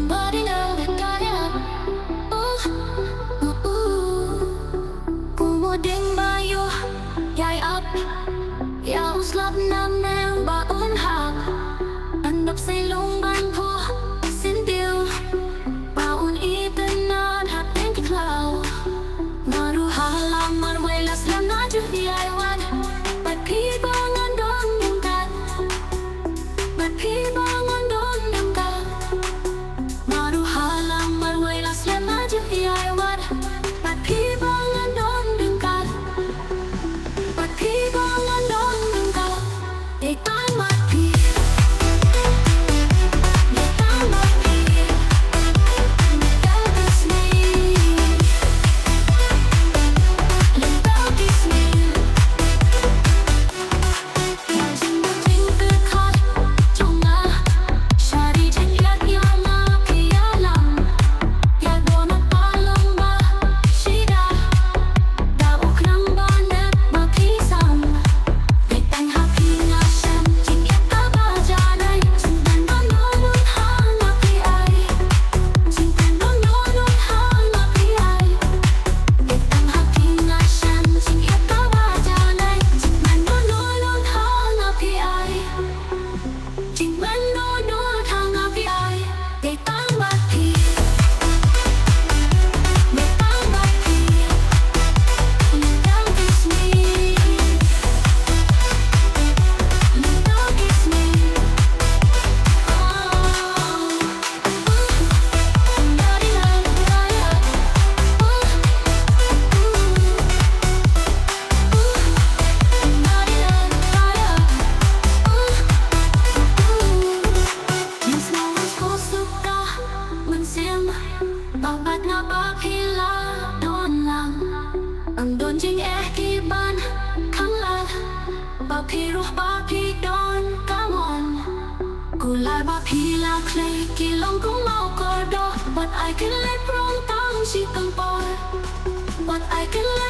Body now the kaya. Kumuding bayo, yay up. Yaw slap na nang baon hap. Andap sa lungban ko, sindiw. Baon itanan hating kiklaw. Maruhalang marwelas lang na juyaywan. Pagkibangan doon yung kat. Pagkibangan doon yung kat. Maruhalang marwelas lang na juyaywan. Pagkibangan doon yung kat. Pagkibangan doon yung kat. Di tayo magpi. Di tayo magpi. Nagkabis ni. Nagkabis ni. Yang jing ke kat. Trong nga. Shari jing yat yang nga pialam. Ya donat palong ba. Shida. Daok ng banat mapisang. Di tang happy nga siyam. Jing yat kabajanay. Jing tan dononun hang api ay. Jing tan dononun hang api ay. Di tang happy nga siyam. Jing yat kabajanay. Jing tan dononun hang api ay. Jing tan dononun hang api ay. Di tang magpi. Di tang magpi. Nagkabis ni. Nagkabis ni. Body na kaya. Body na kaya. Mas nawas ko suka mansim. Babat na papila doon lang. Ang doon jing kiban kang lat. Papiruh papi doon kamon. Kulay papila clay kilong kung mau kordo. But I can let prong tang si kampor. But I can let